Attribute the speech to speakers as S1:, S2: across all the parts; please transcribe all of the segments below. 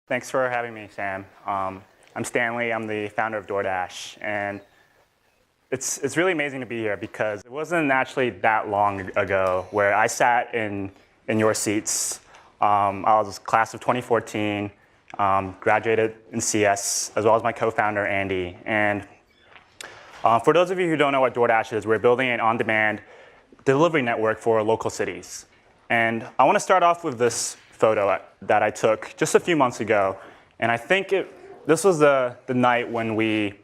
S1: Thanks for having me, Sam. I'm Stanley. I'm the founder of Doordash. And it's really amazing to be here because it wasn't actually that long ago where I sat in your seats. I was class of 2014, graduated in CS, as well as my co-founder, Andy. And for those of you who don't know what Doordash is, we're building an on-demand delivery network for local cities. And I want to start off with this photo that I took just a few months ago. And I think this was the night when we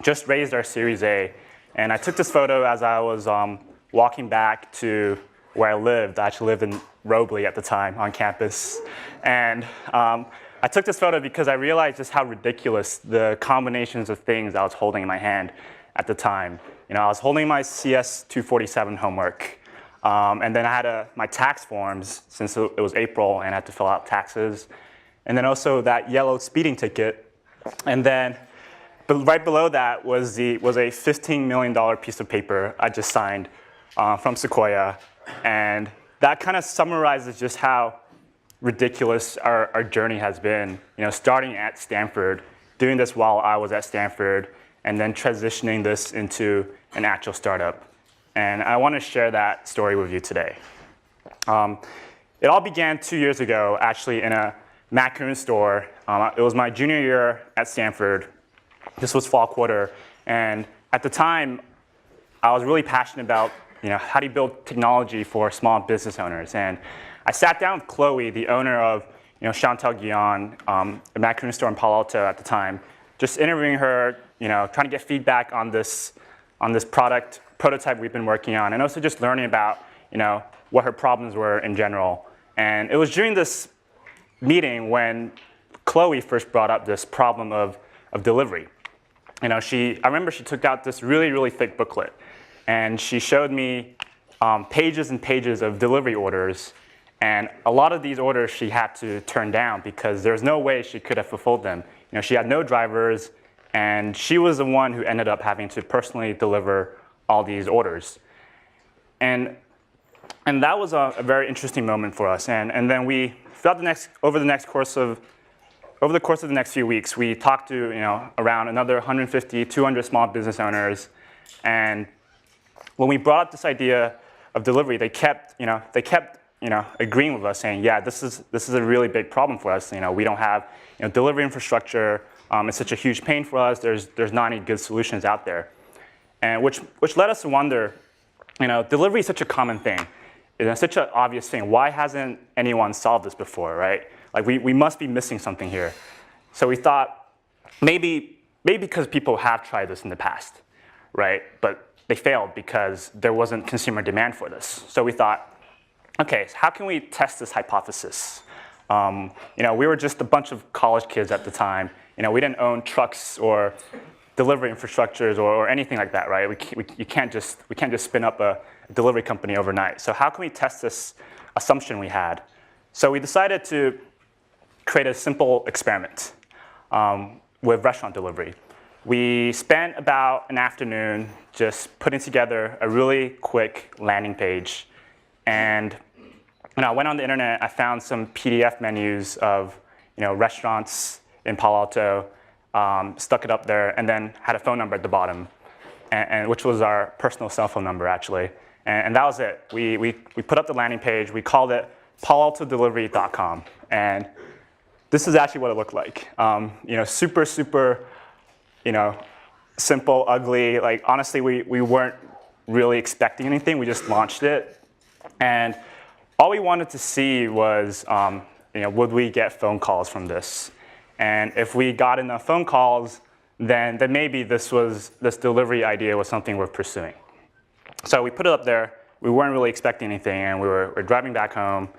S1: just raised our Series A. And I took this photo as I was walking back to where I lived. I actually lived in Robley at the time on campus. And I took this photo because I realized just how ridiculous the combinations of things I was holding in my hand at the time. You know, I was holding my CS 247 homework. And then I had my tax forms, since it was April, and I had to fill out taxes. And then also that yellow speeding ticket. And then right below that was a $15 million piece of paper I just signed from Sequoia. And that kind of summarizes just how ridiculous our journey has been. You know, starting at Stanford, doing this while I was at Stanford, and then transitioning this into an actual startup. And I want to share that story with you today. It all began 2 years ago, actually, in a macaroon store. It was my junior year at Stanford. This was fall quarter. And at the time, I was really passionate about how do you build technology for small business owners. And I sat down with Chloe, the owner of Chantal Guyon, a macaroon store in Palo Alto at the time, just interviewing her, trying to get feedback on this prototype we've been working on, and also just learning about what her problems were in general. And it was during this meeting when Chloe first brought up this problem of delivery. I remember she took out this really, really thick booklet, and she showed me pages and pages of delivery orders. And a lot of these orders she had to turn down because there's no way she could have fulfilled them. She had no drivers, and she was the one who ended up having to personally deliver all these orders. And that was a very interesting moment for us. And then we, over the course of the next few weeks, we talked to around another 150, 200 small business owners. And when we brought up this idea of delivery, they kept agreeing with us, saying, yeah, this is a really big problem for us. We don't have delivery infrastructure. It's such a huge pain for us. There's not any good solutions out there. And which led us to wonder, delivery is such a common thing. It's such an obvious thing. Why hasn't anyone solved this before, right? Like we must be missing something here. So we thought maybe because people have tried this in the past, right? But they failed because there wasn't consumer demand for this. So we thought, okay, so how can we test this hypothesis? We were just a bunch of college kids at the time. We didn't own trucks or delivery infrastructures or anything like that, right? We can't just spin up a delivery company overnight. So how can we test this assumption we had? So we decided to create a simple experiment with restaurant delivery. We spent about an afternoon just putting together a really quick landing page. And I went on the internet. I found some PDF menus of restaurants in Palo Alto. Stuck it up there, and then had a phone number at the bottom, and which was our personal cell phone number, actually. And that was it. We put up the landing page. We called it paloaltodelivery.com. And this is actually what it looked like. Super, super, simple, ugly. Like, honestly, we weren't really expecting anything. We just launched it. And all we wanted to see was, would we get phone calls from this? And if we got enough phone calls, then maybe this delivery idea was something worth pursuing. So we put it up there. We weren't really expecting anything, and we were driving back home,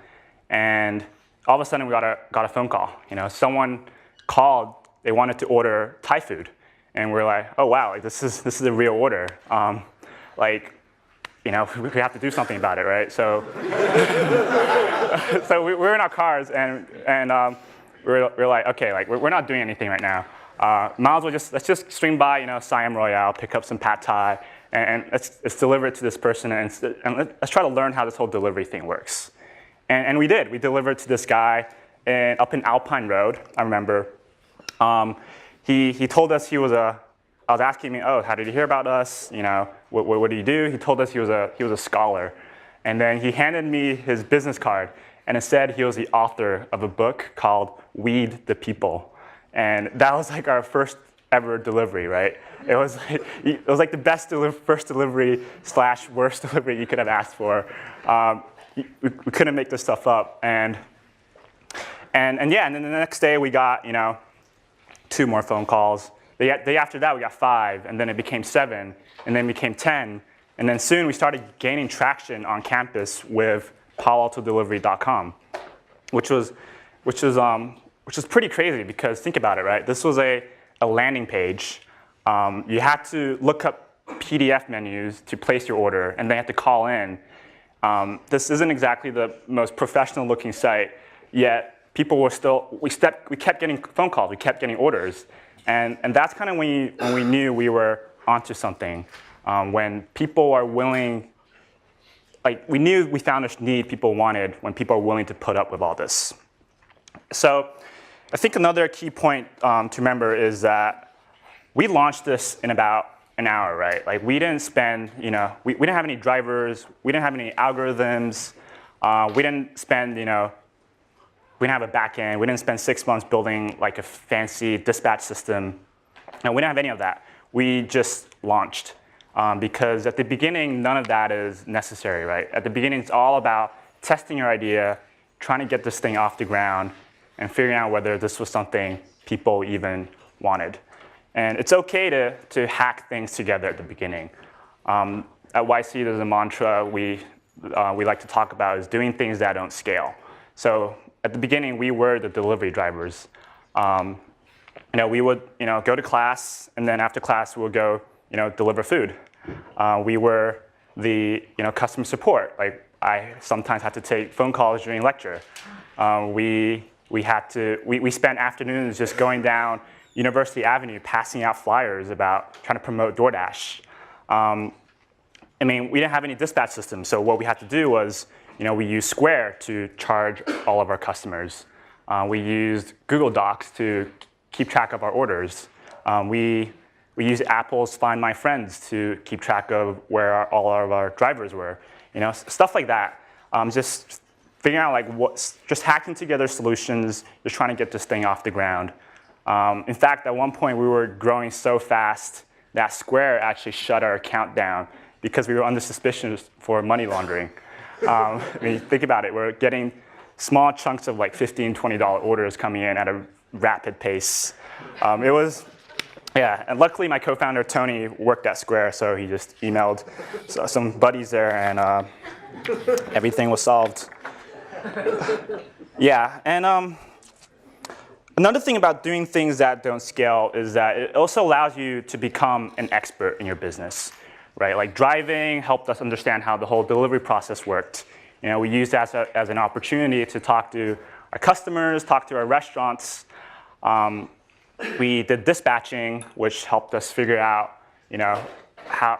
S1: and all of a sudden we got a phone call. Someone called. They wanted to order Thai food, and we're like, oh wow, like this is a real order. We have to do something about it, right? So so we're in our cars, and we're like, okay, like we're not doing anything right now. Might as well let's just swing by, Siam Royale, pick up some pad thai, and let's deliver it to this person, and let's try to learn how this whole delivery thing works. And we did. We delivered to this guy, up in Alpine Road, I remember. He told us I was asking him, oh, how did you hear about us? What do you do? He told us he was a scholar. And then he handed me his business card, and it said he was the author of a book called Weed the People. And that was like our first ever delivery, right? It was like the best first delivery / worst delivery you could have asked for. We couldn't make this stuff up. And then the next day we got 2 more phone calls. The day after that we got 5, and then it became 7, and then it became 10. And then soon we started gaining traction on campus with PaloAltoDelivery.com, which was pretty crazy because think about it, right? This was a landing page. You had to look up PDF menus to place your order, and then you had to call in. This isn't exactly the most professional looking site, yet people were still, we kept getting phone calls, we kept getting orders. And that's kind of when we knew we were onto something. When people are willing, like we knew we found a need people wanted when people are willing to put up with all this. So I think another key point to remember is that we launched this in about an hour, right? Like we didn't spend, we didn't have any drivers, we didn't have any algorithms, we didn't spend, we didn't have a backend, we didn't spend 6 months building like a fancy dispatch system. And we didn't have any of that. We just launched. Because at the beginning, none of that is necessary, right? At the beginning, it's all about testing your idea, trying to get this thing off the ground, and figuring out whether this was something people even wanted. And it's okay to hack things together at the beginning. At YC, there's a mantra we like to talk about is doing things that don't scale. So at the beginning, we were the delivery drivers. We would go to class, and then after class, we would go deliver food. We were the customer support. Like I sometimes had to take phone calls during lecture. We spent afternoons just going down University Avenue, passing out flyers about trying to promote Doordash. We didn't have any dispatch system, so what we had to do was, we used Square to charge all of our customers. We used Google Docs to keep track of our orders. We used Apple's Find My Friends to keep track of where all of our drivers were. Stuff like that. Just figuring out just hacking together solutions, just trying to get this thing off the ground. In fact, at one point we were growing so fast that Square actually shut our account down because we were under suspicion for money laundering. Think about it. We're getting small chunks of like $15, $20 orders coming in at a rapid pace. And luckily my co-founder Tony worked at Square, so he just emailed some buddies there, and everything was solved. Another thing about doing things that don't scale is that it also allows you to become an expert in your business, right? Like driving helped us understand how the whole delivery process worked. We used that as an opportunity to talk to our customers, talk to our restaurants. We did dispatching, which helped us figure out, how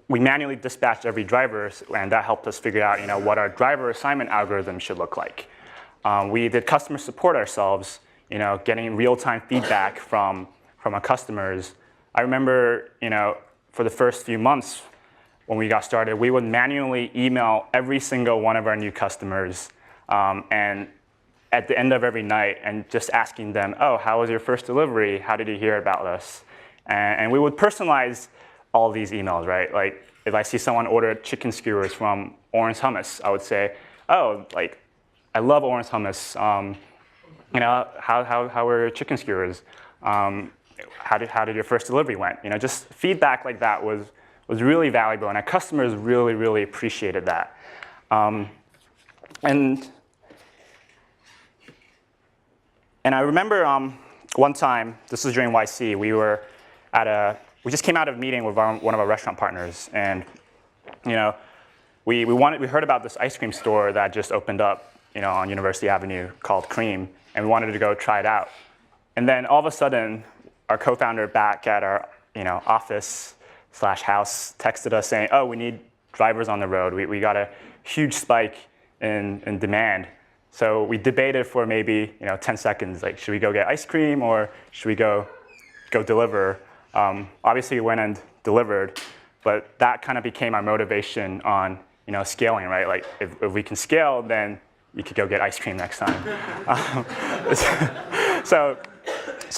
S1: we manually dispatched every driver, and that helped us figure out, what our driver assignment algorithm should look like. We did customer support ourselves, getting real-time feedback from our customers. I remember, for the first few months when we got started, we would manually email every single one of our new customers, and at the end of every night, and just asking them, oh, how was your first delivery? How did you hear about us? And we would personalize all these emails, right? Like if I see someone order chicken skewers from Orange Hummus, I would say, oh, I love Orange Hummus. How were your chicken skewers? How did your first delivery went? Just feedback like that was really valuable, and our customers really, really appreciated that. And I remember one time, this was during YC, we just came out of a meeting with one of our restaurant partners, and we heard about this ice cream store that just opened up on University Avenue called Cream, and we wanted to go try it out. And then all of a sudden, our co-founder back at our office/house texted us saying, oh, we need drivers on the road. We got a huge spike in demand. So we debated for maybe 10 seconds, like, should we go get ice cream or should we go deliver? Obviously, we went and delivered, but that kind of became our motivation on scaling, right? Like, if we can scale, then you could go get ice cream next time. So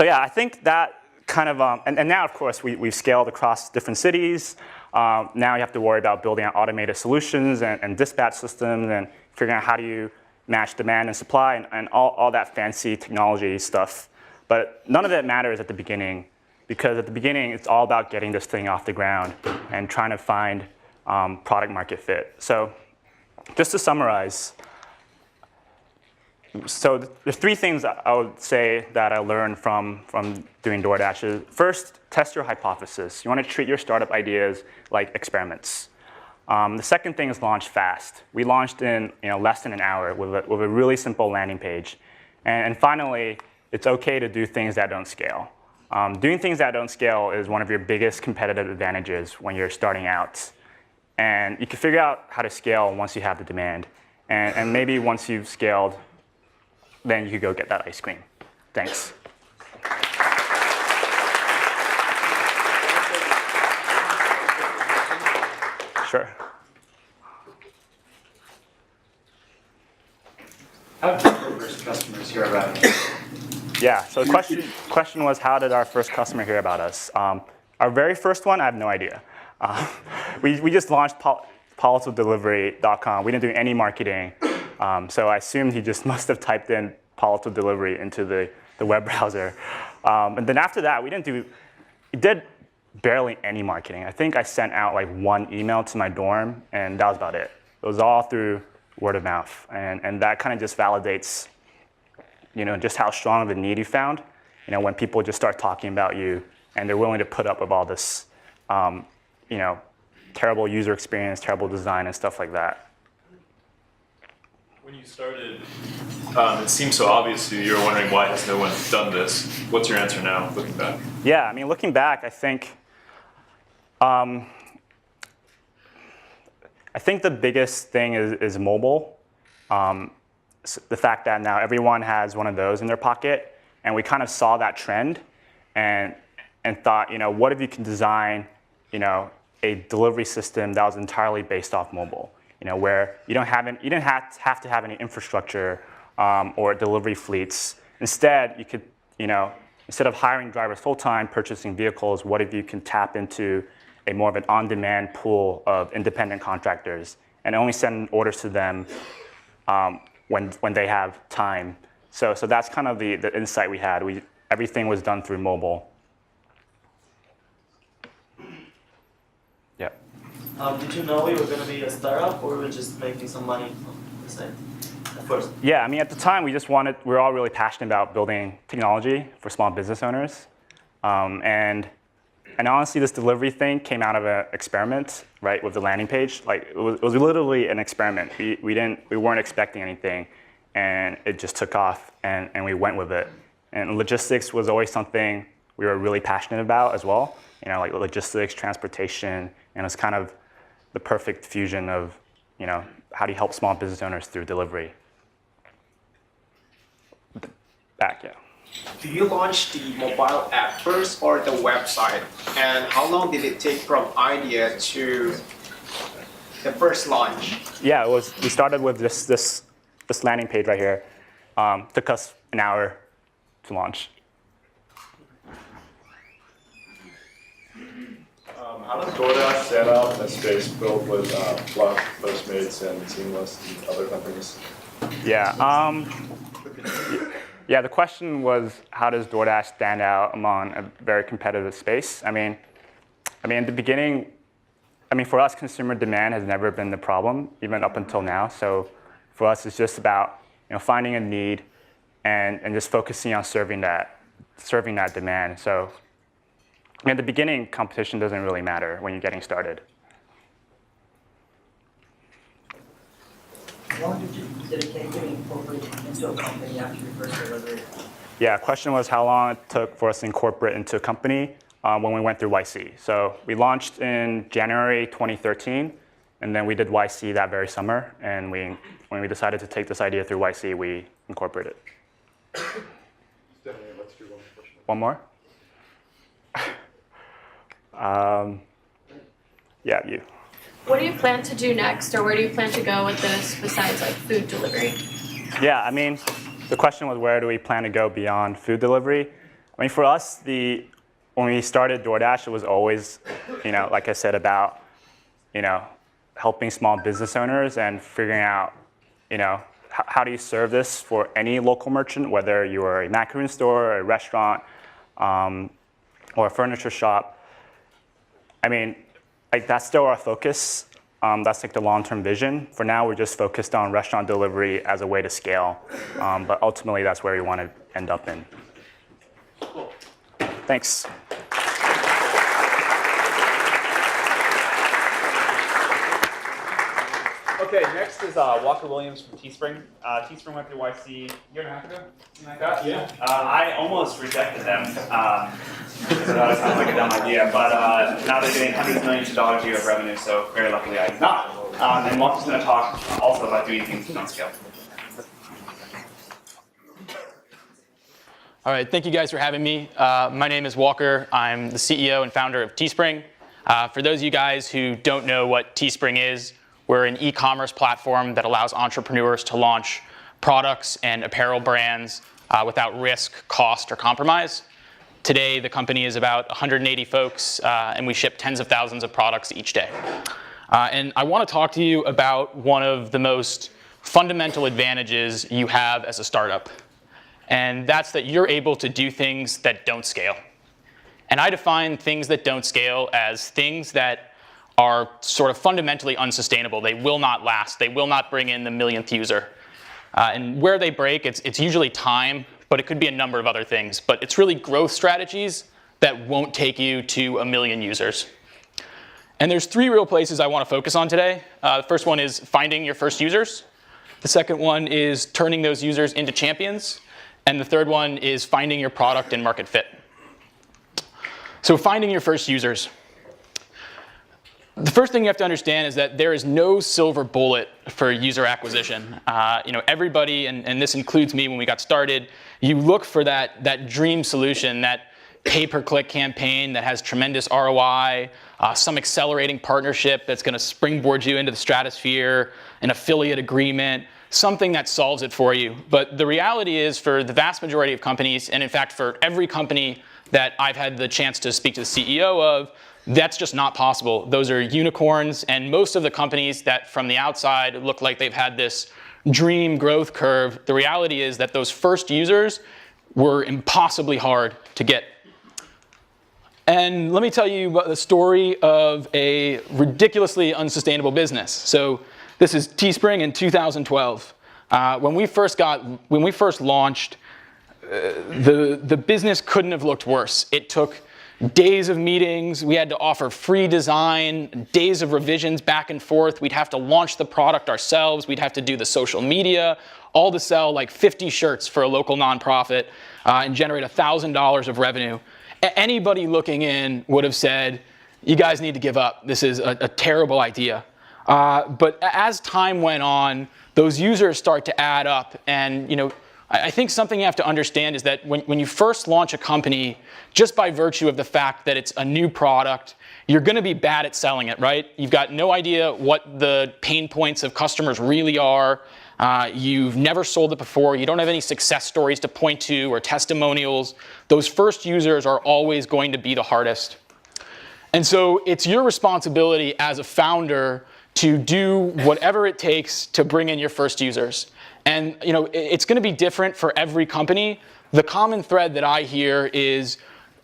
S1: yeah, I think that kind of, and now, of course, we've scaled across different cities. Now you have to worry about building out automated solutions and dispatch systems and figuring out how do you match demand and supply and all that fancy technology stuff. But none of that matters at the beginning, because at the beginning, it's all about getting this thing off the ground and trying to find product market fit. So just to summarize, so there's three things I would say that I learned from doing DoorDash. First, test your hypothesis. You want to treat your startup ideas like experiments. The second thing is launch fast. We launched in less than an hour with a really simple landing page. And finally, it's OK to do things that don't scale. Doing things that don't scale is one of your biggest competitive advantages when you're starting out. And you can figure out how to scale once you have the demand. And maybe once you've scaled, then you could go get that ice cream. Thanks. Sure.
S2: How did your first customers hear about you?
S1: Yeah, so the question was, how did our first customer hear about us? Our very first one, I have no idea. We just launched PaloToDelivery.com. We didn't do any marketing. So I assumed he just must have typed in Palo Alto Delivery into the web browser. And then after that, we did barely any marketing. I think I sent out like one email to my dorm, and that was about it. It was all through word of mouth. And that kind of just validates just how strong of a need you found. When people just start talking about you, and they're willing to put up with all this terrible user experience, terrible design, and stuff like that.
S3: When you started, it seemed so obvious to you. You were wondering, why has no one done this? What's your answer now, looking back?
S1: Yeah, I mean, looking back, I think the biggest thing is mobile. The fact that now everyone has one of those in their pocket, and we kind of saw that trend, and thought, what if you can design, a delivery system that was entirely based off mobile, where you didn't have to have any infrastructure or delivery fleets. Instead, you could, instead of hiring drivers full-time, purchasing vehicles, what if you can tap into a more of an on-demand pool of independent contractors and only send orders to them when they have time. So that's kind of the insight we had. Everything was done through mobile. Yeah.
S4: Did you know you were going to be a startup, or were you just making some money on the side at first?
S1: Yeah, I mean, at the time, we were all really passionate about building technology for small business owners. And honestly, this delivery thing came out of an experiment, right, with the landing page. Like, it was literally an experiment. We weren't expecting anything, and it just took off, and we went with it. And logistics was always something we were really passionate about as well. Like logistics, transportation, and it's kind of the perfect fusion of, how do you help small business owners through delivery? Back, yeah.
S5: Do you launch the mobile app first or the website? And how long did it take from idea to the first launch?
S1: Yeah, we started with this landing page right here. Took us an hour to launch.
S3: How does DoorDash stand out in a space filled with Flux, Postmates, and Seamless, and other companies?
S1: Yeah. Yeah, the question was, how does DoorDash stand out among a very competitive space? I mean, in the beginning, for us, consumer demand has never been the problem, even up until now. So for us, it's just about finding a need and just focusing on serving that demand. So in the beginning, competition doesn't really matter when you're getting started.
S4: How long did it take to incorporate into a company after your first delivery?
S1: Yeah, question was how long it took for us to incorporate into a company when we went through YC. So we launched in January 2013, And then we did YC that very summer, and when we decided to take this idea through YC, we incorporated it.
S3: Stanley, let's do one question.
S1: One more? Yeah, you.
S6: What do you plan to do next, or where do you plan to go with this besides like food delivery?
S1: Yeah, I mean, the question was where do we plan to go beyond food delivery? I mean, for us, when we started Doordash, it was always, like I said, about, helping small business owners and figuring out, how do you serve this for any local merchant, whether you are a macaroon store, a restaurant, or a furniture shop. I mean, like that's still our focus. That's like the long-term vision. For now, we're just focused on restaurant delivery as a way to scale. But ultimately, that's where we want to end up in.
S2: Cool.
S1: Thanks.
S7: Okay, next is Walker Williams from Teespring. Teespring went through YC a year and a half ago, something like that?
S1: Yeah. I almost rejected them. So that sounds like a dumb idea. But now they're getting hundreds of millions of dollars a year of revenue, so very luckily I did not. And Walker's going to talk also about doing things that don't scale.
S8: All right, thank you guys for having me. My name is Walker. I'm the CEO and founder of Teespring. For those of you guys who don't know what Teespring is, we're an e-commerce platform that allows entrepreneurs to launch products and apparel brands without risk, cost, or compromise. Today, the company is about 180 folks, and we ship tens of thousands of products each day. And I want to talk to you about one of the most fundamental advantages you have as a startup. And that's that you're able to do things that don't scale. And I define things that don't scale as things that are sort of fundamentally unsustainable. They will not last. They will not bring in the millionth user. And where they break, it's usually time, but it could be a number of other things. But it's really growth strategies that won't take you to 1 million users. And there's 3 real places I want to focus on today. The first one is finding your first users. The second one is turning those users into champions. And the third one is finding your product and market fit. So finding your first users. The first thing you have to understand is that there is no silver bullet for user acquisition. Everybody, and this includes me when we got started, you look for that dream solution, that pay-per-click campaign that has tremendous ROI, some accelerating partnership that's going to springboard you into the stratosphere, an affiliate agreement, something that solves it for you. But the reality is for the vast majority of companies, and in fact for every company that I've had the chance to speak to the CEO of, that's just not possible. Those are unicorns, and most of the companies that from the outside look like they've had this dream growth curve, the reality is that those first users were impossibly hard to get. And let me tell you about the story of a ridiculously unsustainable business. So this is Teespring in 2012. When we first launched, the business couldn't have looked worse. It took days of meetings. We had to offer free design, days of revisions back and forth. We'd have to launch the product ourselves. We'd have to do the social media, all to sell like 50 shirts for a local nonprofit and generate $1,000 of revenue. Anybody looking in would have said, you guys need to give up. This is a terrible idea. But as time went on, those users start to add up. And I think something you have to understand is that when you first launch a company, just by virtue of the fact that it's a new product, you're going to be bad at selling it, right? You've got no idea what the pain points of customers really are. You've never sold it before. You don't have any success stories to point to or testimonials. Those first users are always going to be the hardest. And so it's your responsibility as a founder to do whatever it takes to bring in your first users. And it's going to be different for every company. The common thread that I hear is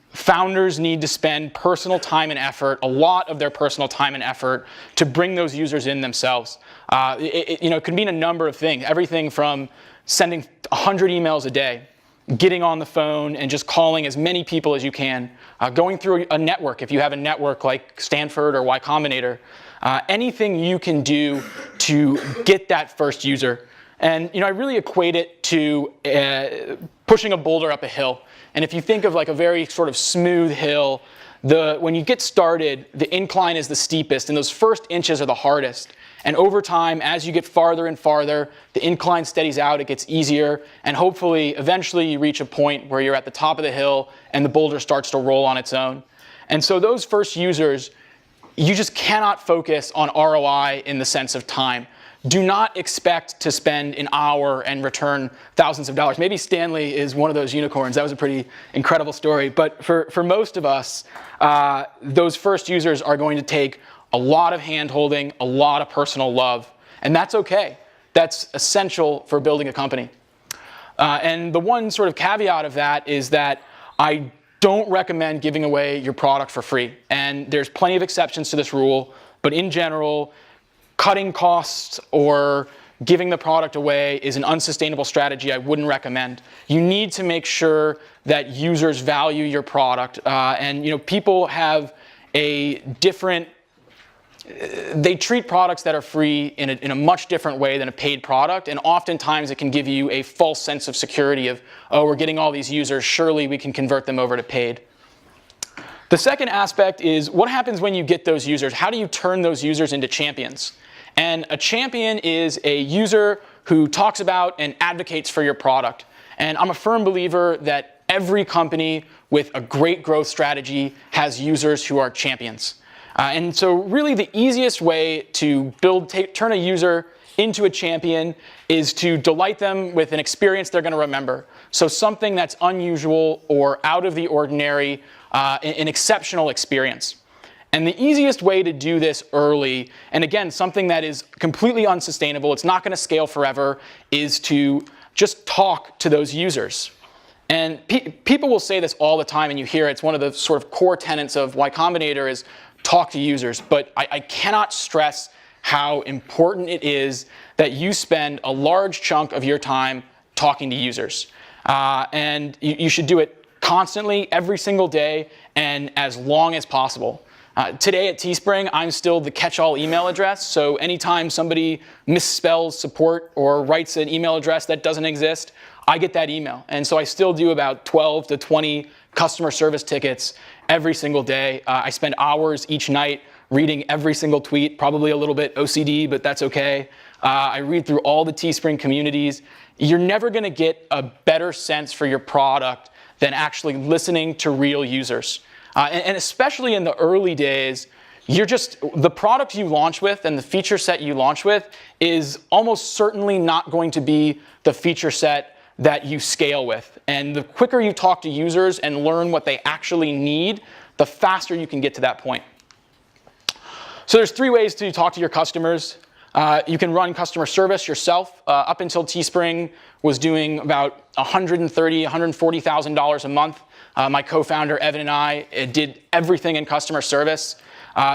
S8: founders need to spend personal time and effort, a lot of their personal time and effort, to bring those users in themselves. It could mean a number of things, everything from sending 100 emails a day, getting on the phone and just calling as many people as you can, going through a network if you have a network like Stanford or Y Combinator, anything you can do to get that first user. And I really equate it to pushing a boulder up a hill. And if you think of like a very sort of smooth hill, when you get started, the incline is the steepest, and those first inches are the hardest. And over time, as you get farther and farther, the incline steadies out, it gets easier, and hopefully, eventually you reach a point where you're at the top of the hill and the boulder starts to roll on its own. And so those first users, you just cannot focus on ROI in the sense of time. Do not expect to spend an hour and return thousands of dollars. Maybe Stanley is one of those unicorns. That was a pretty incredible story. But for most of us, those first users are going to take a lot of hand-holding, a lot of personal love. And that's okay. That's essential for building a company. And the one sort of caveat of that is that I don't recommend giving away your product for free. And there's plenty of exceptions to this rule. But in general, cutting costs or giving the product away is an unsustainable strategy I wouldn't recommend. You need to make sure that users value your product. And people have a different, they treat products that are free in a much different way than a paid product. And oftentimes it can give you a false sense of security of, oh, we're getting all these users, surely we can convert them over to paid. The second aspect is what happens when you get those users? How do you turn those users into champions? And a champion is a user who talks about and advocates for your product. And I'm a firm believer that every company with a great growth strategy has users who are champions. And so really the easiest way to turn a user into a champion is to delight them with an experience they're going to remember. So something that's unusual or out of the ordinary, an exceptional experience. And the easiest way to do this early, and again, something that is completely unsustainable, it's not going to scale forever, is to just talk to those users. And people will say this all the time, and you hear it's one of the sort of core tenets of Y Combinator is talk to users. But I cannot stress how important it is that you spend a large chunk of your time talking to users. And you should do it constantly, every single day, and as long as possible. Today at Teespring, I'm still the catch-all email address, so anytime somebody misspells support or writes an email address that doesn't exist, I get that email. And so I still do about 12 to 20 customer service tickets every single day. I spend hours each night reading every single tweet, probably a little bit OCD, but that's okay. I read through all the Teespring communities. You're never going to get a better sense for your product than actually listening to real users. And especially in the early days, the product you launch with and the feature set you launch with is almost certainly not going to be the feature set that you scale with. And the quicker you talk to users and learn what they actually need, the faster you can get to that point. So there's 3 ways to talk to your customers. You can run customer service yourself. Up until Teespring was doing about $130,000, $140,000 a month. My co-founder, Evan, and I did everything in customer service.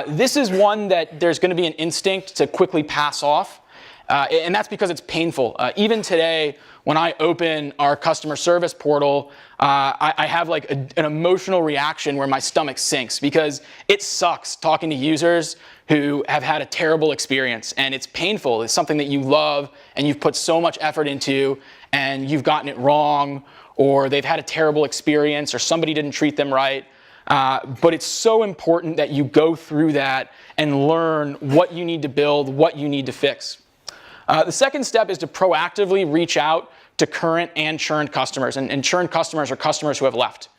S8: This is one that there's going to be an instinct to quickly pass off, and that's because it's painful. Even today, when I open our customer service portal, I have like an emotional reaction where my stomach sinks because it sucks talking to users who have had a terrible experience, and it's painful. It's something that you love and you've put so much effort into, and you've gotten it wrong, or they've had a terrible experience, or somebody didn't treat them right. But it's so important that you go through that and learn what you need to build, what you need to fix. The second step is to proactively reach out to current and churned customers. And churned customers are customers who have left.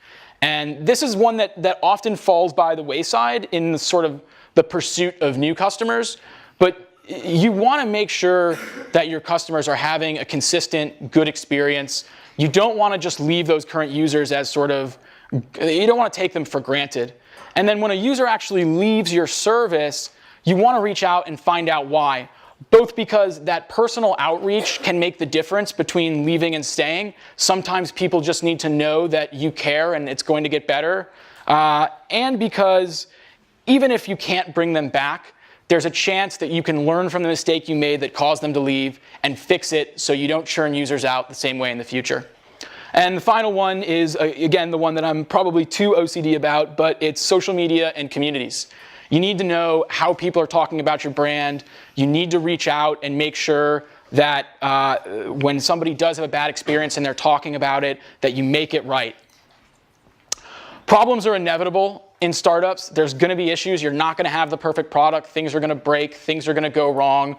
S8: And this is one that often falls by the wayside in sort of the pursuit of new customers. But you want to make sure that your customers are having a consistent, good experience. You don't want to just leave those current users as you don't want to take them for granted. And then when a user actually leaves your service, you want to reach out and find out why. Both because that personal outreach can make the difference between leaving and staying. Sometimes people just need to know that you care and it's going to get better. And because even if you can't bring them back, there's a chance that you can learn from the mistake you made that caused them to leave and fix it so you don't churn users out the same way in the future. And the final one is, again, the one that I'm probably too OCD about, but it's social media and communities. You need to know how people are talking about your brand. You need to reach out and make sure that when somebody does have a bad experience and they're talking about it, that you make it right. Problems are inevitable. in startups. There's going to be issues. You're not going to have the perfect product. Things are going to break. Things are going to go wrong.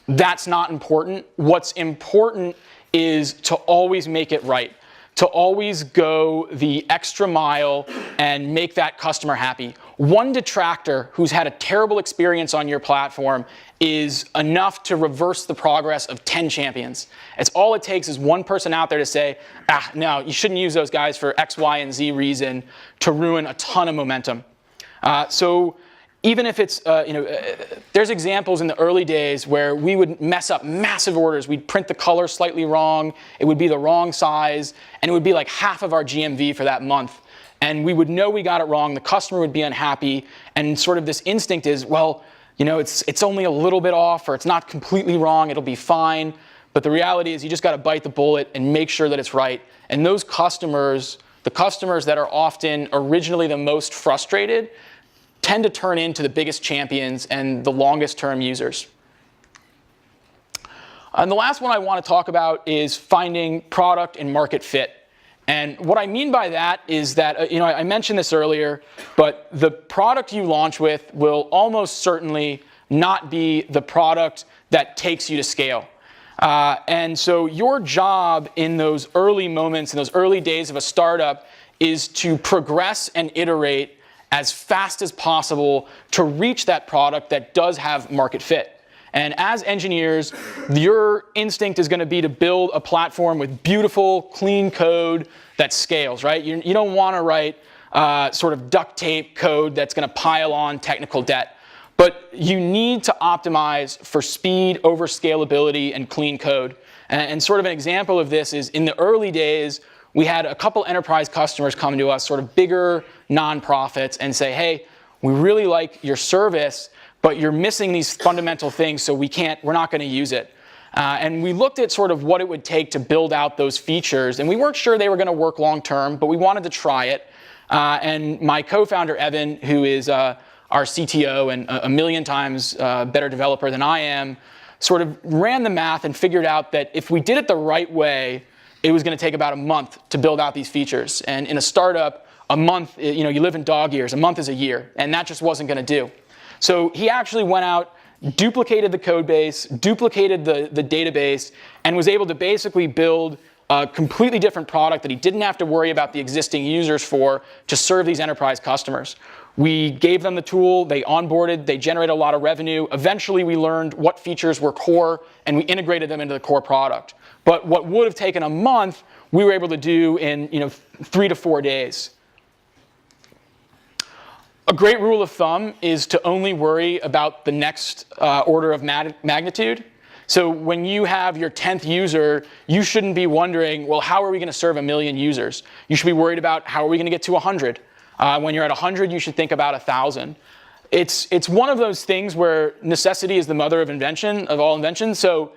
S8: That's not important. What's important is to always make it right, to always go the extra mile and make that customer happy. One detractor who's had a terrible experience on your platform is enough to reverse the progress of 10 champions. It's all it takes is one person out there to say, no, you shouldn't use those guys for X, Y, and Z reason, to ruin a ton of momentum. So even if it's, there's examples in the early days where we would mess up massive orders. We'd print the color slightly wrong. It would be the wrong size. And it would be like half of our GMV for that month. And we would know we got it wrong. The customer would be unhappy. And sort of this instinct is, well, it's only a little bit off, or it's not completely wrong. It'll be fine. But the reality is you just got to bite the bullet and make sure that it's right. And those customers, the customers that are often originally the most frustrated, tend to turn into the biggest champions and the longest term users. And the last one I want to talk about is finding product and market fit. And what I mean by that is that, I mentioned this earlier, but the product you launch with will almost certainly not be the product that takes you to scale. And so your job in those early moments, in those early days of a startup, is to progress and iterate as fast as possible to reach that product that does have market fit. And as engineers, your instinct is going to be to build a platform with beautiful, clean code that scales, right? You don't want to write sort of duct tape code that's going to pile on technical debt. But you need to optimize for speed over scalability and clean code. And sort of an example of this is in the early days, we had a couple enterprise customers come to us, sort of bigger nonprofits, and say, hey, we really like your service, but you're missing these fundamental things, so we're not going to use it. And we looked at sort of what it would take to build out those features, and we weren't sure they were going to work long term, but we wanted to try it. And my co-founder, Evan, who is our CTO and a million times better developer than I am, sort of ran the math and figured out that if we did it the right way, it was going to take about a month to build out these features. And in a startup, a month, you live in dog years. A month is a year, and that just wasn't going to do. So he actually went out, duplicated the code base, duplicated the database, and was able to basically build a completely different product that he didn't have to worry about the existing users for to serve these enterprise customers. We gave them the tool, they onboarded, they generated a lot of revenue. Eventually, we learned what features were core, and we integrated them into the core product. But what would have taken a month, we were able to do in 3 to 4 days. A great rule of thumb is to only worry about the next order of magnitude. So when you have your 10th user, you shouldn't be wondering, well, how are we going to serve 1 million users? You should be worried about how are we going to get to 100. When you're at 100, you should think about 1,000. It's one of those things where necessity is the mother of invention, of all inventions. So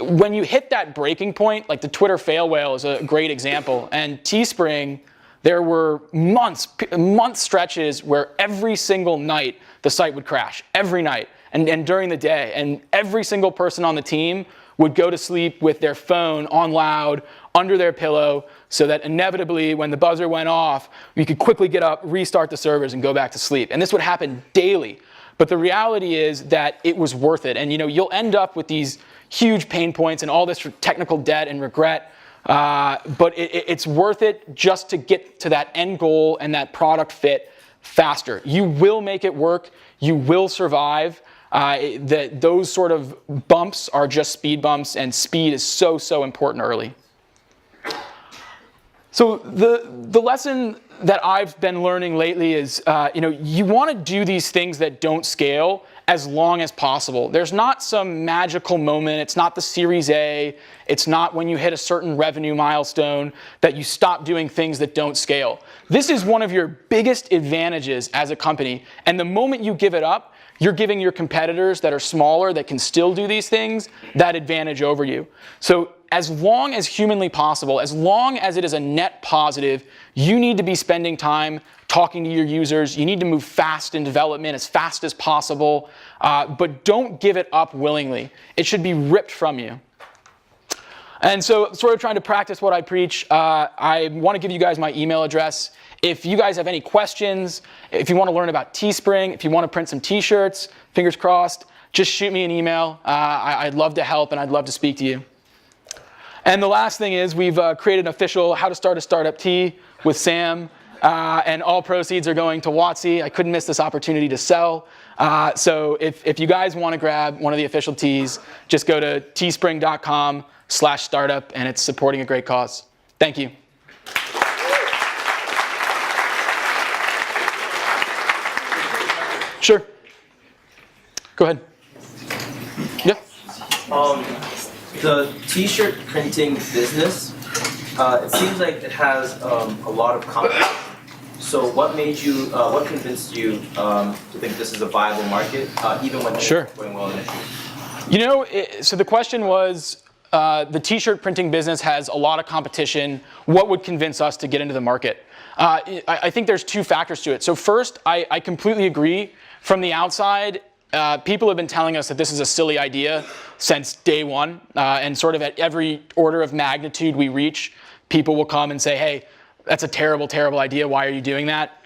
S8: when you hit that breaking point, like the Twitter fail whale is a great example. And Teespring, there were month stretches where every single night the site would crash, every night and during the day. And every single person on the team would go to sleep with their phone on loud under their pillow so that inevitably when the buzzer went off, you could quickly get up, restart the servers, and go back to sleep. And this would happen daily. But the reality is that it was worth it. And you'll end up with these huge pain points and all this technical debt and regret. But it's worth it just to get to that end goal and that product fit faster. You will make it work. You will survive. Those sort of bumps are just speed bumps, and speed is so, so important early. So the lesson that I've been learning lately is, you want to do these things that don't scale as long as possible. There's not some magical moment. It's not the Series A. It's not when you hit a certain revenue milestone that you stop doing things that don't scale. This is one of your biggest advantages as a company. And the moment you give it up, you're giving your competitors that are smaller that can still do these things that advantage over you. So as long as humanly possible, as long as it is a net positive, you need to be spending time talking to your users. You need to move fast in development, as fast as possible, but don't give it up willingly. It should be ripped from you. And so sort of trying to practice what I preach, I want to give you guys my email address. If you guys have any questions, if you want to learn about Teespring, if you want to print some t-shirts, fingers crossed, just shoot me an email. I'd love to help and I'd love to speak to you. And the last thing is we've created an official How to Start a Startup tee with Sam, and all proceeds are going to WotC. I couldn't miss this opportunity to sell. So if you guys want to grab one of the official tees, just go to teespring.com/startup, and it's supporting a great cause. Thank you. Sure. Go ahead. Yeah.
S9: The t-shirt printing business, it seems like it has a lot of competition. So what made you, what convinced you to think this is a viable market, even when it's going well initially?
S8: You know, so the question was, the t-shirt printing business has a lot of competition. What would convince us to get into the market? I think there's two factors to it. So first, I completely agree. From the outside, people have been telling us that this is a silly idea since day one, and sort of at every order of magnitude we reach, people will come and say, hey, that's a terrible, terrible idea. Why are you doing that?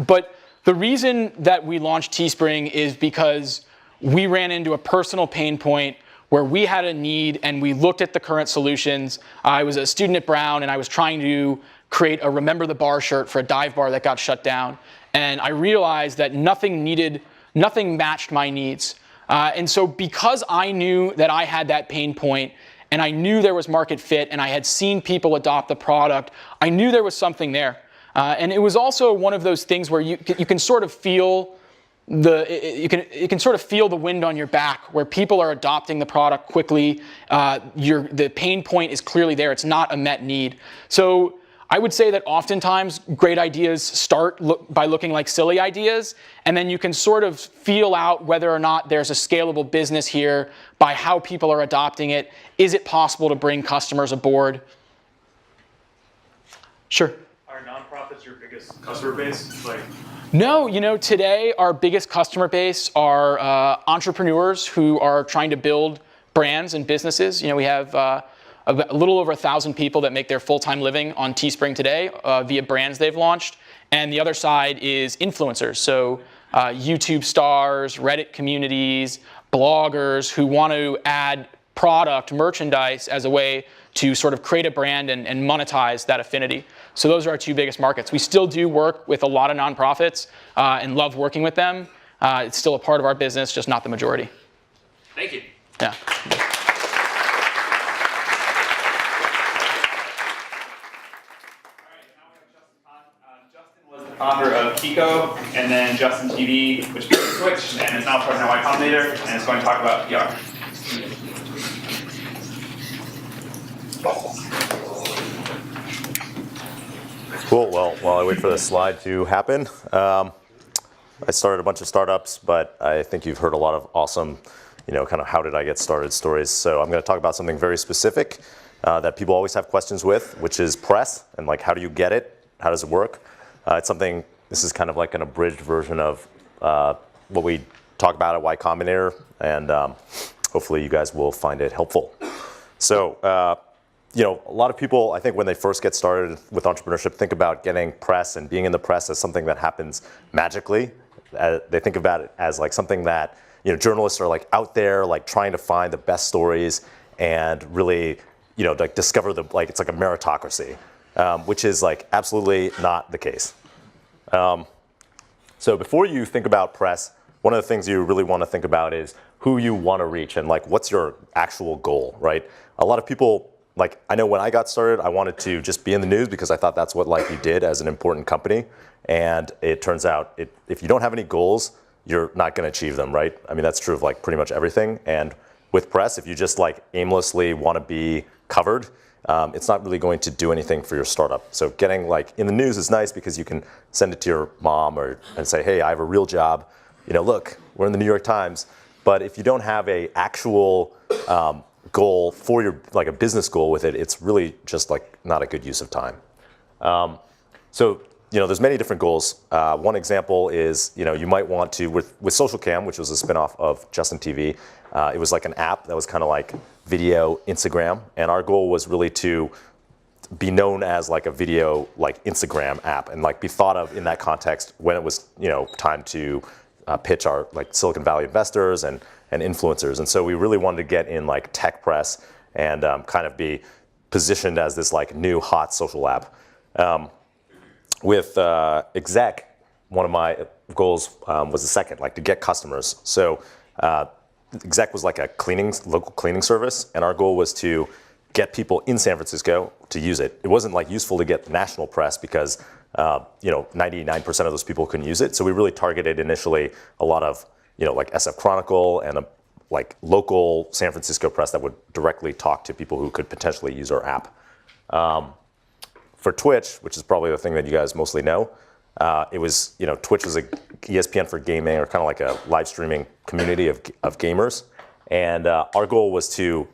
S8: But the reason that we launched Teespring is because we ran into a personal pain point where we had a need and we looked at the current solutions. I was a student at Brown and I was trying to create a Remember the Bar shirt for a dive bar that got shut down. And I realized that nothing matched my needs. And so because I knew that I had that pain point and I knew there was market fit and I had seen people adopt the product, I knew there was something there. And it was also one of those things where you can sort of feel you can sort of feel the wind on your back, where people are adopting the product quickly. The pain point is clearly there. It's not a met need. So I would say that oftentimes great ideas start by looking like silly ideas, and then you can sort of feel out whether or not there's a scalable business here by how people are adopting it. Is it possible to bring customers aboard? Sure.
S7: Are nonprofits your biggest customer base?
S8: No, you know, today our biggest customer base are entrepreneurs who are trying to build brands and businesses. You know, we have a little over 1,000 people that make their full-time living on Teespring today via brands they've launched. And the other side is influencers. So YouTube stars, Reddit communities, bloggers who want to add product, merchandise as a way to sort of create a brand and monetize that affinity. So those are our two biggest markets. We still do work with a lot of nonprofits and love working with them. It's still a part of our business, just not the majority.
S7: Thank you.
S8: Yeah.
S7: Founder of Kiko, and then Justin TV, which became Twitch, and is now partnered with Combinator, and is going to talk about PR.
S10: Cool. Well, while I wait for the slide to happen, I started a bunch of startups, but I think you've heard a lot of awesome, kind of how did I get started stories. So I'm going to talk about something very specific that people always have questions with, which is press, and like how do you get it? How does it work? It's something, this is kind of like an abridged version of what we talk about at Y Combinator, and hopefully you guys will find it helpful. So, a lot of people, I think when they first get started with entrepreneurship, think about getting press and being in the press as something that happens magically. They think about it as like something that, journalists are like out there, like trying to find the best stories and really, like discover it's like a meritocracy. Which is like absolutely not the case. So before you think about press, one of the things you really want to think about is who you want to reach and like what's your actual goal, right? A lot of people, like I know when I got started, I wanted to just be in the news because I thought that's what like you did as an important company. And it turns out if you don't have any goals, you're not going to achieve them, right? I mean, that's true of like pretty much everything. And with press, if you just like aimlessly want to be covered, it's not really going to do anything for your startup. So getting like in the news is nice because you can send it to your mom and say, hey, I have a real job. Look, we're in the New York Times. But if you don't have a actual goal for your, like a business goal with it, it's really just like not a good use of time. So there's many different goals. One example is, you might want to, with Social Cam, which was a spinoff of Justin TV, it was like an app that was kind of like video Instagram, and our goal was really to be known as like a video like Instagram app and like be thought of in that context when it was time to pitch our like Silicon Valley investors and influencers. And so we really wanted to get in like tech press and kind of be positioned as this like new hot social app. With exec, one of my goals was the second, like to get customers. So exec was like a local cleaning service, and our goal was to get people in San Francisco to use it. It wasn't like useful to get the national press because 99% of those people couldn't use it. So we really targeted initially a lot of like SF Chronicle and like local San Francisco press that would directly talk to people who could potentially use our app. For Twitch, which is probably the thing that you guys mostly know, it was Twitch was a ESPN for gaming, or kind of like a live streaming community of gamers, and our goal was to,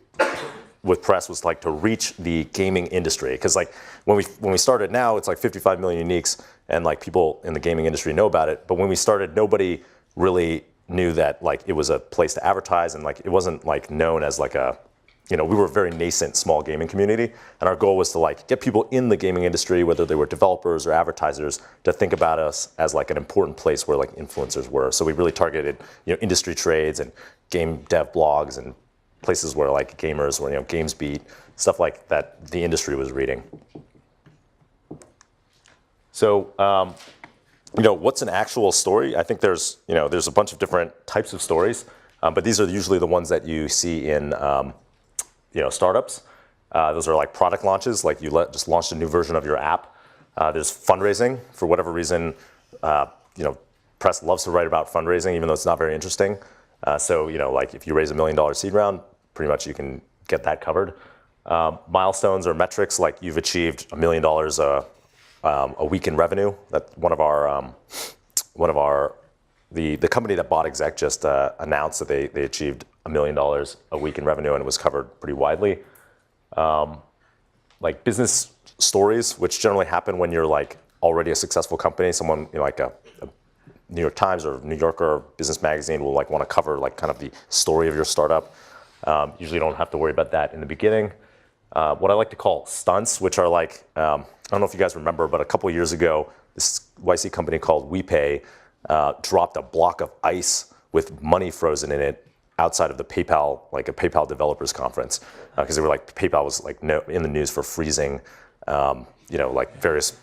S10: with press, was like to reach the gaming industry, because like when we started, now it's like 55 million uniques and like people in the gaming industry know about it, but when we started, nobody really knew that like it was a place to advertise, and like it wasn't like known as like a we were a very nascent small gaming community, and our goal was to like get people in the gaming industry, whether they were developers or advertisers, to think about us as like an important place where like influencers were. So we really targeted industry trades and game dev blogs and places where like gamers were, GamesBeat, stuff like that the industry was reading. So what's an actual story? I think there's a bunch of different types of stories, but these are usually the ones that you see in startups. Those are like product launches, like you just launched a new version of your app. There's fundraising. For whatever reason, press loves to write about fundraising, even though it's not very interesting. So like if you raise $1 million seed round, pretty much you can get that covered. Milestones or metrics, like you've achieved $1 million a week in revenue. That the company that bought Exec just announced that they achieved $1 million a week in revenue, and it was covered pretty widely. Like business stories, which generally happen when you're like already a successful company. Someone like a New York Times or New Yorker business magazine will like want to cover like kind of the story of your startup. Usually you don't have to worry about that in the beginning. What I like to call stunts, which are like, I don't know if you guys remember, but a couple of years ago, this YC company called WePay dropped a block of ice with money frozen in it outside of the PayPal, like a PayPal developers conference, because they were like, PayPal was like in the news for freezing, like various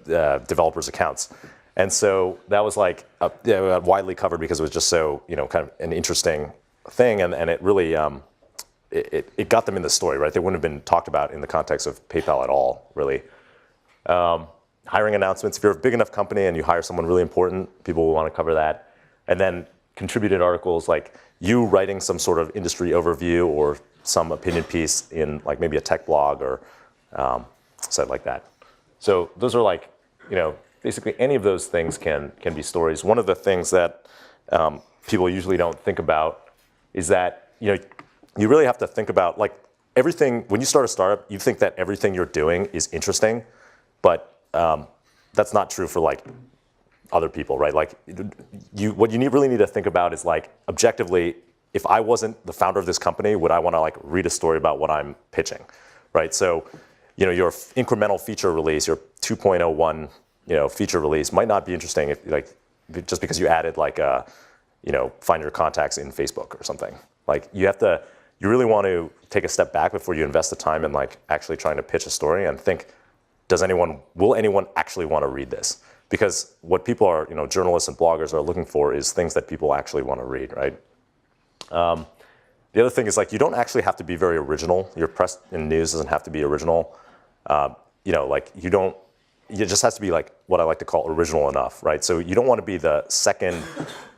S10: developers' accounts. And so that was like widely covered because it was just so, kind of an interesting thing, and it really, it got them in the story, right? They wouldn't have been talked about in the context of PayPal at all, really. Hiring announcements, if you're a big enough company and you hire someone really important, people will want to cover that. And then contributed articles, like you writing some sort of industry overview or some opinion piece in like maybe a tech blog or said like that. So those are like, basically any of those things can be stories. One of the things that people usually don't think about is that, you really have to think about like everything, when you start a startup, you think that everything you're doing is interesting, but that's not true for like other people, right? Like what you really need to think about is like objectively, if I wasn't the founder of this company, would I want to like read a story about what I'm pitching, right? So, your incremental feature release, your 2.01, feature release might not be interesting if like just because you added like a, find your contacts in Facebook or something. Like you really want to take a step back before you invest the time in like actually trying to pitch a story and think, will anyone actually want to read this? Because what people are, journalists and bloggers are looking for is things that people actually want to read, right? The other thing is like you don't actually have to be very original. Your press and news doesn't have to be original. It just has to be like what I like to call original enough, right? So you don't want to be the second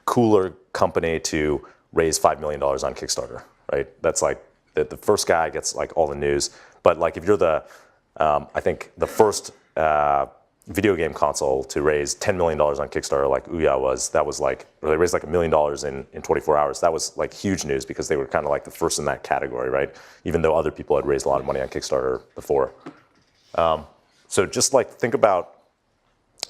S10: cooler company to raise $5 million on Kickstarter, right? That's like the first guy gets like all the news. But like if you're I think the first video game console to raise $10 million on Kickstarter, like Ouya was, they raised like $1 million in 24 hours. That was like huge news because they were kind of like the first in that category, right? Even though other people had raised a lot of money on Kickstarter before. So just like think about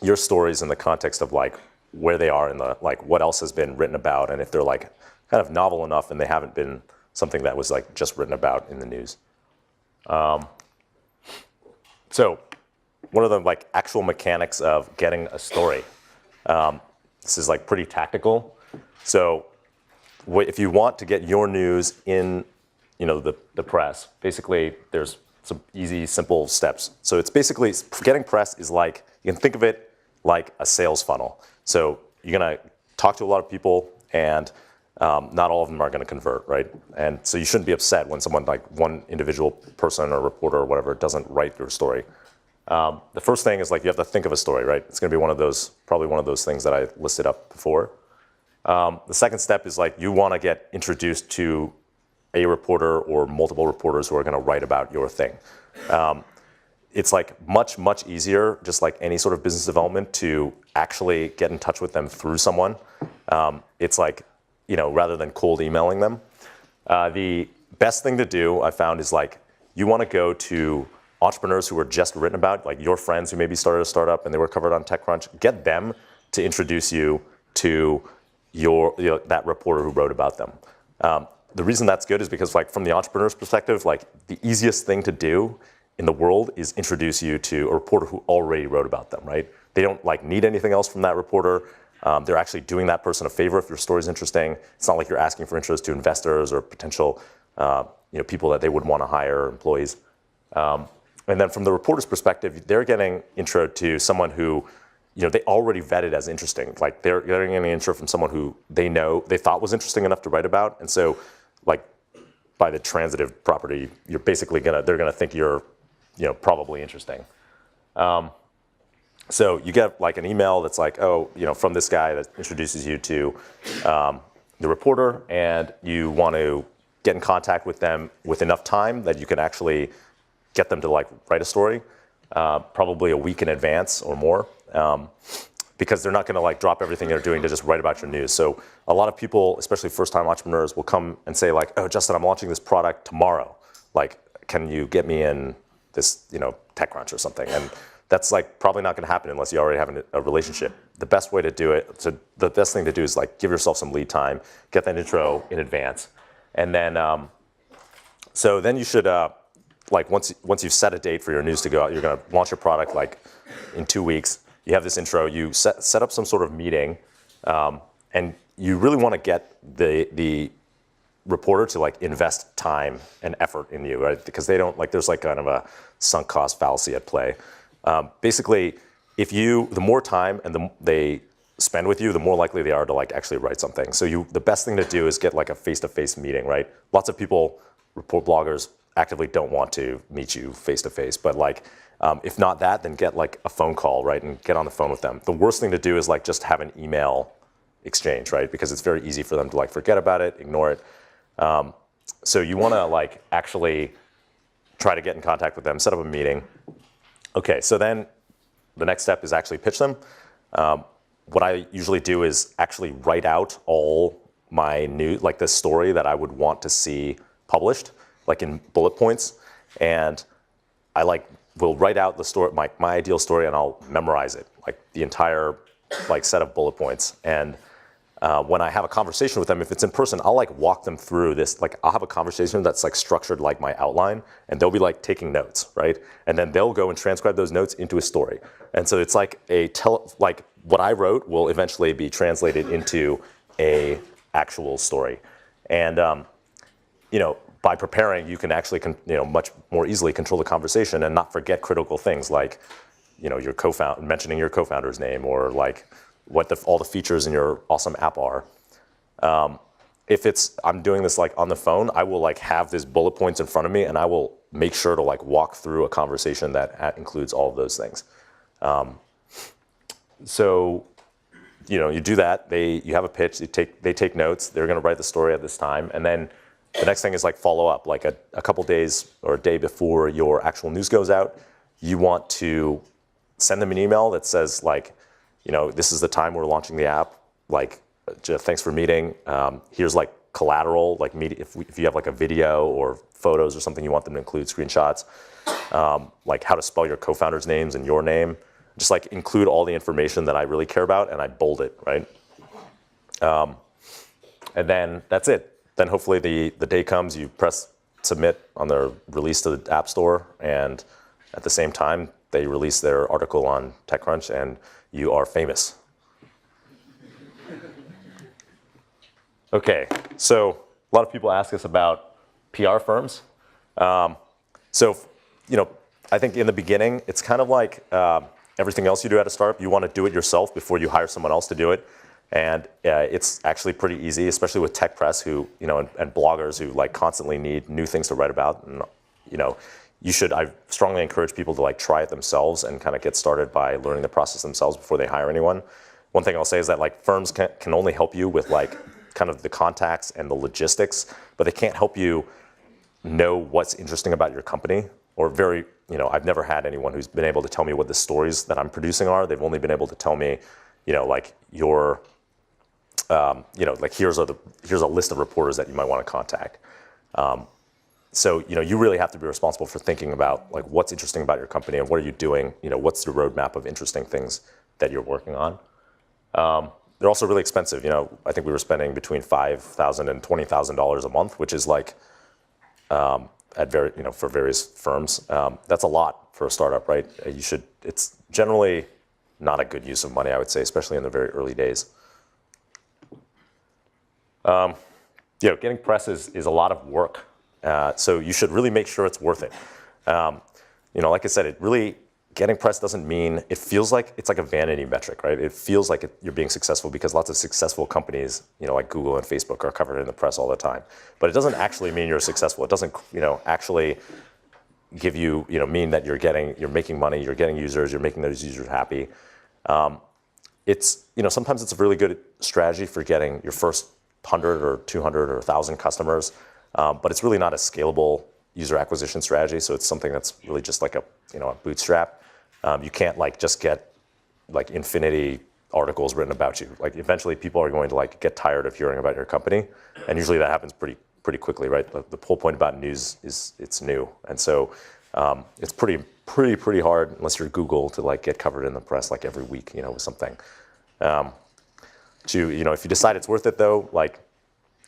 S10: your stories in the context of like where they are in the, like what else has been written about, and if they're like kind of novel enough and they haven't been something that was like just written about in the news. So one of the like actual mechanics of getting a story. This is like pretty tactical. So if you want to get your news in, the press, basically there's some easy, simple steps. So it's basically, getting press is like, you can think of it like a sales funnel. So you're gonna talk to a lot of people, and not all of them are gonna convert, right? And so you shouldn't be upset when someone, like one individual person or reporter or whatever, doesn't write your story. The first thing is like you have to think of a story, right? It's gonna be probably one of those things that I listed up before. The second step is like you wanna get introduced to a reporter or multiple reporters who are gonna write about your thing. It's like much, much easier, just like any sort of business development, to actually get in touch with them through someone. It's like, rather than cold emailing them. The best thing to do, I found, is like you wanna go to entrepreneurs who were just written about, like your friends who maybe started a startup and they were covered on TechCrunch. Get them to introduce you to that reporter who wrote about them. The reason that's good is because, like, from the entrepreneur's perspective, like the easiest thing to do in the world is introduce you to a reporter who already wrote about them, right? They don't like need anything else from that reporter. They're actually doing that person a favor if your story's interesting. It's not like you're asking for intros to investors or potential people that they would want to hire, employees. And then from the reporter's perspective, they're getting intro to someone who they already vetted as interesting. Like they're getting an intro from someone who they thought was interesting enough to write about. And so, like, by the transitive property, you're basically they're gonna think you're, probably interesting. So you get like an email that's like, from this guy that introduces you to the reporter, and you want to get in contact with them with enough time that you can actually get them to like write a story, probably a week in advance or more. Because they're not going to like drop everything they're doing to just write about your news. So a lot of people, especially first-time entrepreneurs, will come and say like, "Oh, Justin, I'm launching this product tomorrow. Like, can you get me in this, TechCrunch or something?" And that's like probably not going to happen unless you already have a relationship. The best way to do it, the best thing to do is like give yourself some lead time, get that intro in advance, and then so then you should like once you've set a date for your news to go out, you're going to launch your product like in 2 weeks. You have this intro, you set up some sort of meeting, and you really want to get the reporter to like invest time and effort in you, right? Because they don't, like, there's like kind of a sunk cost fallacy at play. Basically, the more time and they spend with you, the more likely they are to like actually write something. So the best thing to do is get like a face-to-face meeting, right? Lots of people, report bloggers, actively don't want to meet you face-to-face, but like, if not that, then get like a phone call, right, and get on the phone with them. The worst thing to do is like just have an email exchange, right, because it's very easy for them to like forget about it, ignore it. So you want to like actually try to get in contact with them, set up a meeting. Okay, so then the next step is actually pitch them. What I usually do is actually write out all my news, like this story that I would want to see published, like in bullet points, and I will write out the story, my ideal story, and I'll memorize it, like the entire like set of bullet points. And when I have a conversation with them, if it's in person, I'll like walk them through this. Like I'll have a conversation that's like structured like my outline, and they'll be like taking notes, right? And then they'll go and transcribe those notes into a story. And so it's like like what I wrote will eventually be translated into a actual story. And by preparing, you can actually much more easily control the conversation and not forget critical things like mentioning your co-founder's name, or like what all the features in your awesome app are. If I'm doing this like on the phone, I will like have these bullet points in front of me, and I will make sure to like walk through a conversation that includes all of those things. So you do that. You have a pitch. They take notes. They're going to write the story at this time, and then the next thing is like follow up, like a couple days or a day before your actual news goes out. You want to send them an email that says like, this is the time we're launching the app. Like, thanks for meeting. Here's like collateral, like if you have like a video or photos or something you want them to include, screenshots, like how to spell your co-founders' names and your name. Just like include all the information that I really care about, and I bold it, right? And then that's it. then hopefully the day comes, you press submit on their release to the App Store, and at the same time, they release their article on TechCrunch, and you are famous. Okay, so a lot of people ask us about PR firms. So, I think in the beginning, it's kind of like everything else you do at a startup. You want to do it yourself before you hire someone else to do it. And it's actually pretty easy, especially with tech press who, and bloggers who like constantly need new things to write about. And, I strongly encourage people to like try it themselves and kind of get started by learning the process themselves before they hire anyone. One thing I'll say is that like firms can only help you with like kind of the contacts and the logistics, but they can't help you know what's interesting about your company, or I've never had anyone who's been able to tell me what the stories that I'm producing are. They've only been able to tell me, like here's a list of reporters that you might want to contact. So you really have to be responsible for thinking about like what's interesting about your company and what are you doing. What's the roadmap of interesting things that you're working on. They're also really expensive. I think we were spending between $5,000 and $20,000 a month, which is like for various firms. That's a lot for a startup, right? It's generally not a good use of money, I would say, especially in the very early days. Getting press is a lot of work. So you should really make sure it's worth it. Like I said, getting press doesn't mean, it feels like it's like a vanity metric, right? It feels like you're being successful because lots of successful companies, like Google and Facebook are covered in the press all the time. But it doesn't actually mean you're successful. It doesn't, actually give you, mean that you're making money, you're getting users, you're making those users happy. Sometimes it's a really good strategy for getting your first 100 or 200 or 1,000 customers, but it's really not a scalable user acquisition strategy. So it's something that's really just like a bootstrap. You can't just get infinity articles written about you. Eventually people are going to get tired of hearing about your company, and usually that happens pretty quickly, right? The whole point about news is it's new, and so it's pretty hard unless you're Google to get covered in the press every week, with something. If you decide it's worth it though,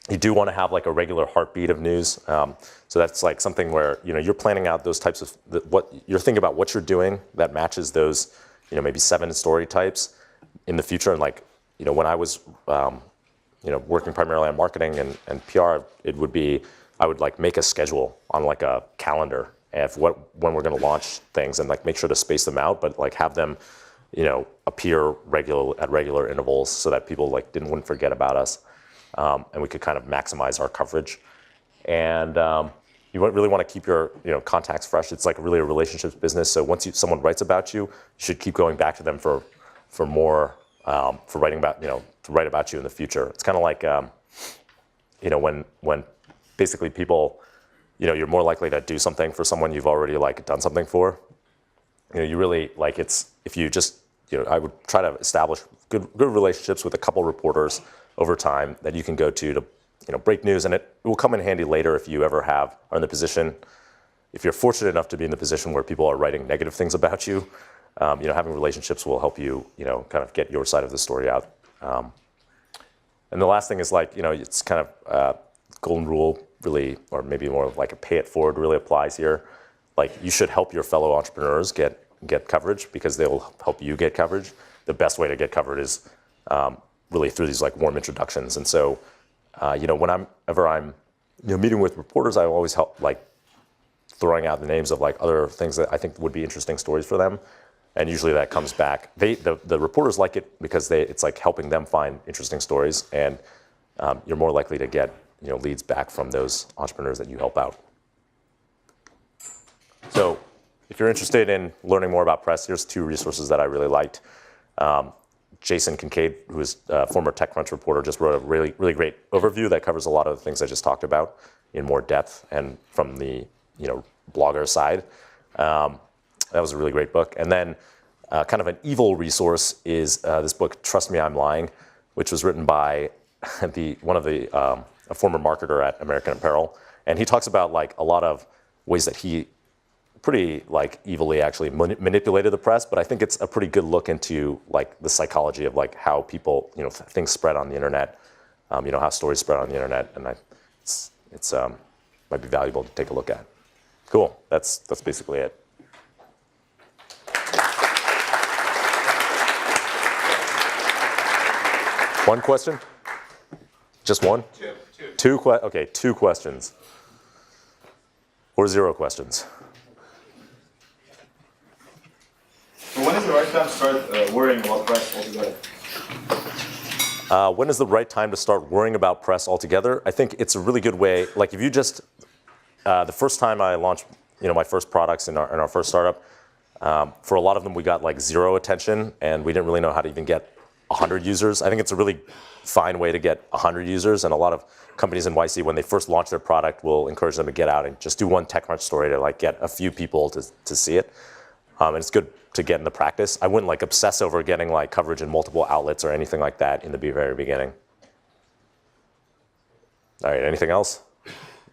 S10: you do want to have a regular heartbeat of news. So that's something where you're planning out those types of what you're thinking about what you're doing that matches those maybe 7 story types in the future. And when I was working primarily on marketing and PR, it would be I would make a schedule on a calendar of when we're going to launch things and make sure to space them out, but have them appear at regular intervals so that people wouldn't forget about us. And we could kind of maximize our coverage. And you really want to keep your contacts fresh. It's really a relationships business. So once someone writes about you, you should keep going back to them for more, for writing about, to write about you in the future. It's kind of like, when basically people, you're more likely to do something for someone you've already done something for. You really if you just, I would try to establish good relationships with a couple reporters over time that you can go to break news, and it will come in handy later if you ever are in the position, if you're fortunate enough to be in the position where people are writing negative things about you, having relationships will help you, kind of get your side of the story out. And the last thing is it's kind of golden rule really, or maybe more of a pay it forward really applies here. You should help your fellow entrepreneurs get coverage because they will help you get coverage. The best way to get covered is really through these warm introductions. And so, whenever I'm meeting with reporters, I always help throwing out the names of other things that I think would be interesting stories for them. And usually that comes back. The reporters like it because it's helping them find interesting stories, and you're more likely to get leads back from those entrepreneurs that you help out. So if you're interested in learning more about press, here's 2 resources that I really liked. Jason Kincaid, who is a former TechCrunch reporter, just wrote a really, really great overview that covers a lot of the things I just talked about in more depth and from the blogger side. That was a really great book. And then kind of an evil resource is this book, Trust Me, I'm Lying, which was written by a former marketer at American Apparel. And he talks about a lot of ways that he pretty evilly actually manipulated the press, but I think it's a pretty good look into the psychology of how people, things spread on the internet, how stories spread on the internet, and I it's might be valuable to take a look at. Cool. That's basically it. One question? Just one? Two. Okay, 2 questions. Or 0 questions.
S3: When is the right time to start worrying about price altogether?
S10: When is the right time to start worrying about press altogether? I think it's a really good way. Like if you just, the first time I launched, my first products in our first startup, for a lot of them we got like 0 attention, and we didn't really know how to even get 100 users. I think it's a really fine way to get 100 users, and a lot of companies in YC, when they first launch their product, will encourage them to get out and just do one TechCrunch story to like get a few people to see it. And it's good to get into practice. I wouldn't like obsess over getting like coverage in multiple outlets or anything like that in the very beginning. All right, anything else?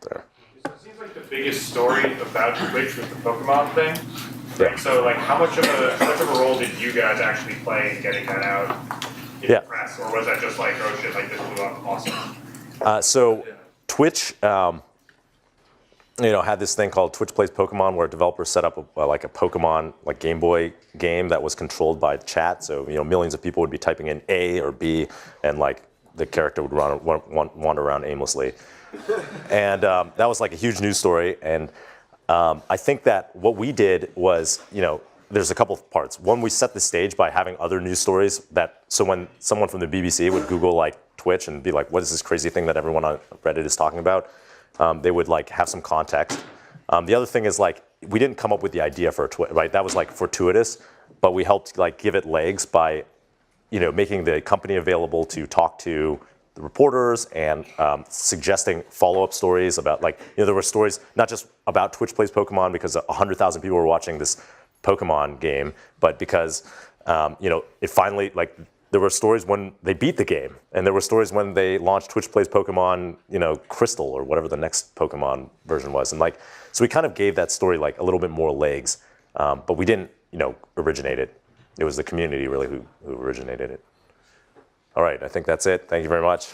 S10: There.
S11: It seems like the biggest story about Twitch was the Pokemon thing.
S10: Yeah.
S11: So like how much of a role did you guys actually play in getting that out in the press? Or was that just like, oh shit, like this blew up, awesome?
S10: So Twitch, had this thing called Twitch Plays Pokemon, where developers set up a Pokemon like Game Boy game that was controlled by chat. So millions of people would be typing in A or B, and like the character would wander around aimlessly. And that was like a huge news story. And I think that what we did was, there's a couple of parts. One, we set the stage by having other news stories so when someone from the BBC would Google like Twitch and be like, what is this crazy thing that everyone on Reddit is talking about? They would like have some context. The other thing is like, we didn't come up with the idea for Twitch, right? That was like fortuitous, but we helped like give it legs by, making the company available to talk to the reporters and suggesting follow-up stories about like, there were stories not just about Twitch Plays Pokemon because 100,000 people were watching this Pokemon game, but because, it finally, like, there were stories when they beat the game, and there were stories when they launched Twitch Plays Pokemon, Crystal or whatever the next Pokemon version was. And like, so we kind of gave that story like a little bit more legs, but we didn't, originate it. It was the community really who originated it. All right, I think that's it. Thank you very much.